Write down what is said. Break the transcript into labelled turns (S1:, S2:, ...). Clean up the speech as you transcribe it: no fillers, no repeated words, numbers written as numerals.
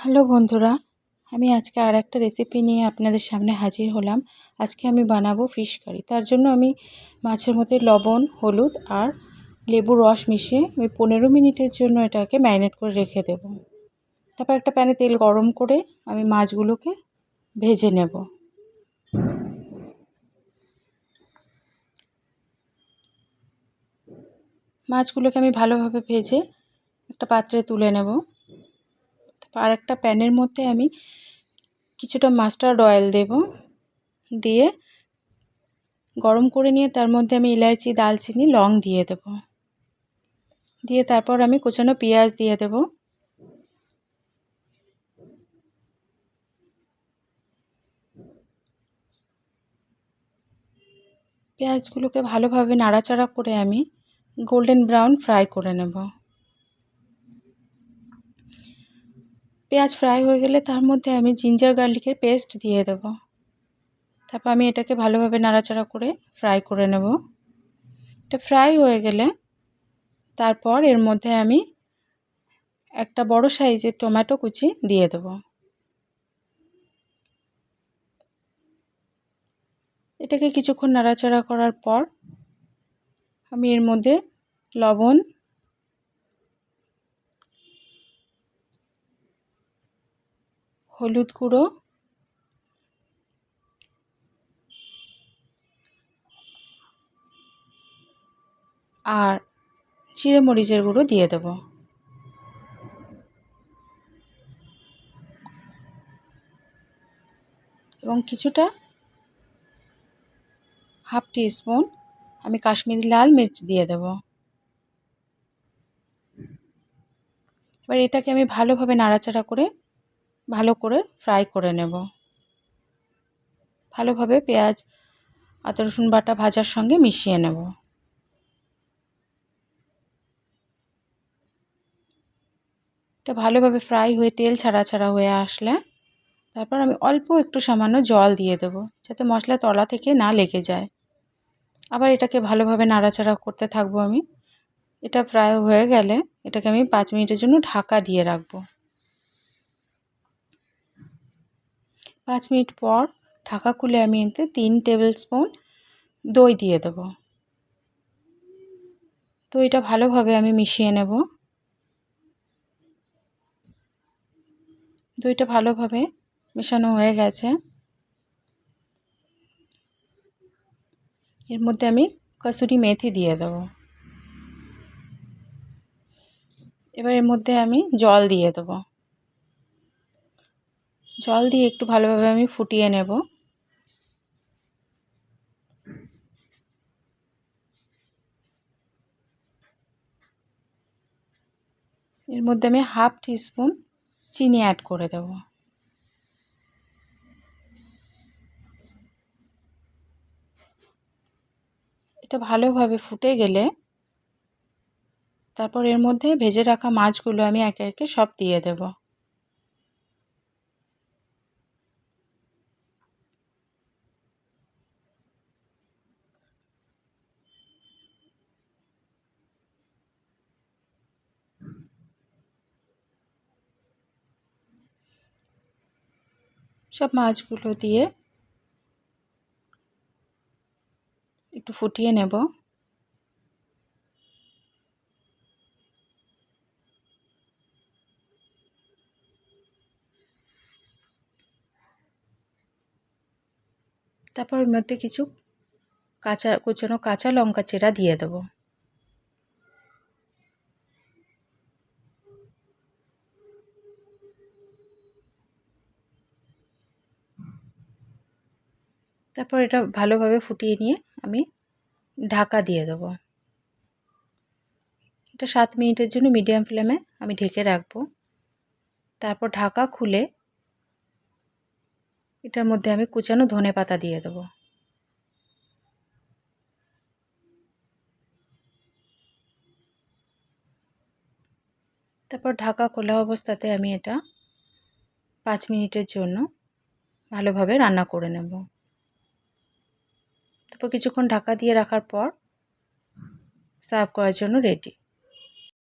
S1: Hello বন্ধুরা, আমি আজকে আর একটা রেসিপি নিয়ে আপনাদের সামনে হাজির হলাম। আজকে আমি বানাবো ফিশ কারি। তার জন্য আমি মাছের মধ্যে লবণ, হলুদ আর লেবুর রস মিশিয়ে আমি 15 মিনিটের জন্য এটাকে ম্যারিনেট করে রেখে দেব। তারপর একটা প্যানে তেল গরম করে আমি মাছগুলোকে ভেজে নেব। মাছগুলোকে আমি ভালোভাবে ভেজে একটা পাত্রে তুলে নেব। আর একটা প্যানের মধ্যে আমি কিছুটা মাস্টার্ড অয়েল দেব, দিয়ে গরম করে নিয়ে তার মধ্যে আমি ইলাইচি, দালচিনি, লং দিয়ে দেব। দিয়ে তারপর আমি কুচানো পেঁয়াজ দিয়ে দেব। পেঁয়াজগুলোকে ভালোভাবে নাড়াচাড়া করে আমি গোল্ডেন ব্রাউন ফ্রাই করে নেব। পেঁয়াজ ফ্রাই হয়ে গেলে তার মধ্যে আমি জিঞ্জার গার্লিকের পেস্ট দিয়ে দেব। তারপর আমি এটাকে ভালোভাবে নাড়াচাড়া করে ফ্রাই করে নেব। এটা ফ্রাই হয়ে গেলে তারপর এর মধ্যে আমি একটা বড় সাইজের টমেটো কুচি দিয়ে দেব। এটাকে কিছুক্ষণ নাড়াচাড়া করার পর আমি এর মধ্যে লবণ, হলুদ গুঁড়ো, আর জিরে মরিচের গুঁড়ো দিয়ে দেব। এবং কিছুটা হাফ টিস্পুন আমি কাশ্মীরি লাল মির্চ দিয়ে দেব। এবার এটাকে আমি ভালোভাবে নাড়াচাড়া করে ভালো করে ফ্রাই করে নেব। ভালোভাবে পেঁয়াজ, আদা রসুন বাটা ভাজার সঙ্গে মিশিয়ে নেব। এটা ভালোভাবে ফ্রাই হয়ে তেল ছাড়া ছাড়া হয়ে আসলে তারপর আমি অল্প একটু সামান্য জল দিয়ে দেব, যাতে মশলা তলা থেকে না লেগে যায়। আবার এটাকে ভালোভাবে নাড়াচাড়া করতে থাকবো আমি। এটা ফ্রাই হয়ে গেলে এটাকে আমি 5 মিনিটের জন্য ঢাকা দিয়ে রাখবো। 5 মিনিট পর ঢাকা খুলে আমি এতে 3 টেবিল স্পুন দই দিয়ে দেব। দইটা ভালোভাবে আমি মিশিয়ে নেব। দইটা ভালোভাবে মেশানো হয়ে গেছে। এর মধ্যে আমি কসুরি মেথি দিয়ে দেব। এবার এর মধ্যে আমি জল দিয়ে দেব। জল দিয়ে একটু ভালোভাবে আমি ফুটিয়ে নেব। এর মধ্যে আমি হাফ টিস্পুন চিনি অ্যাড করে দেব। এটা ভালোভাবে ফুটে গেলে তারপর এর মধ্যে ভেজে রাখা মাছগুলো আমি একে একে সব দিয়ে দেব। সব মাছগুলো দিয়ে একটু ফুটিয়ে নেব। তারপর এর মধ্যে কিছু কুচানো কাঁচা লঙ্কা চেরা দিয়ে দেব। তারপর এটা ভালোভাবে ফুটিয়ে নিয়ে আমি ঢাকা দিয়ে দেব। এটা 7 মিনিটের জন্য মিডিয়াম ফ্লেমে আমি ঢেকে রাখবো। তারপর ঢাকা খুলে এটার মধ্যে আমি কুচানো ধনেপাতা দিয়ে দেব। তারপর ঢাকা খোলা অবস্থাতে আমি এটা 5 মিনিটের জন্য ভালোভাবে রান্না করে নেব। তারপর কিছুক্ষণ ঢাকা দিয়ে রাখার পর সার্ভ করার জন্য রেডি।